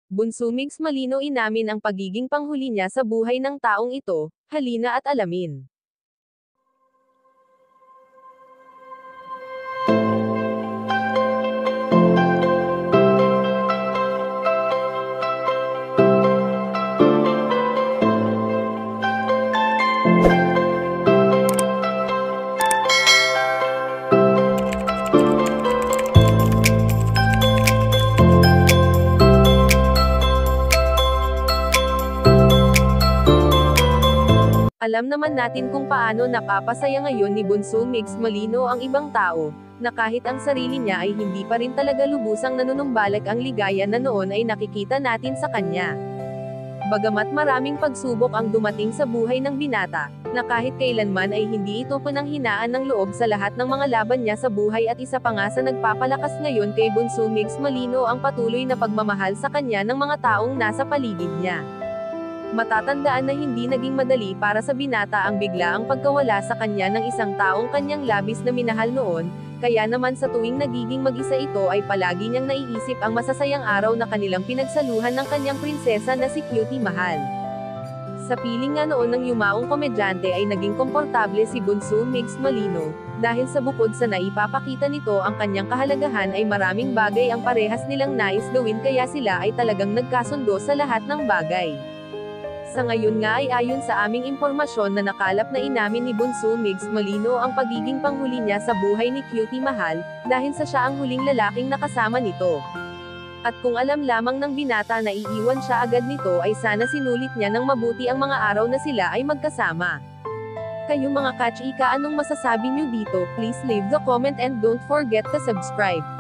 Bunso Migs Malino inamin ang pagiging panghuli niya sa buhay ng taong ito, halina at alamin. Alam naman natin kung paano napapasaya ngayon ni Bunso Migs Malino ang ibang tao, na kahit ang sarili niya ay hindi pa rin talaga lubusang nanunumbalak ang ligaya na noon ay nakikita natin sa kanya. Bagamat maraming pagsubok ang dumating sa buhay ng binata, na kahit kailanman ay hindi ito pananghinaan ng loob sa lahat ng mga laban niya sa buhay at isa pa nga sa nagpapalakas ngayon kay Bunso Migs Malino ang patuloy na pagmamahal sa kanya ng mga taong nasa paligid niya. Matatandaan na hindi naging madali para sa binata ang biglaang pagkawala sa kanya ng isang taong kanyang labis na minahal noon, kaya naman sa tuwing nagiging mag-isa ito ay palagi niyang naiisip ang masasayang araw na kanilang pinagsaluhan ng kanyang prinsesa na si Cutie Mahal. Sa piling nga noon ng yumaong komedyante ay naging komportable si Bunso Migs Malino, dahil sa bukod sa naipapakita nito ang kanyang kahalagahan ay maraming bagay ang parehas nilang nais gawin kaya sila ay talagang nagkasundo sa lahat ng bagay. Sa ngayon nga ay ayon sa aming impormasyon na nakalap na inamin ni Bunso Migs Malino ang pagiging panghuli niya sa buhay ni Cutie Mahal, dahil sa siya ang huling lalaking nakasama nito. At kung alam lamang ng binata na iiwan siya agad nito ay sana sinulit niya ng mabuti ang mga araw na sila ay magkasama. Kayo mga kachika, anong masasabi niyo dito? Please leave the comment and don't forget to subscribe.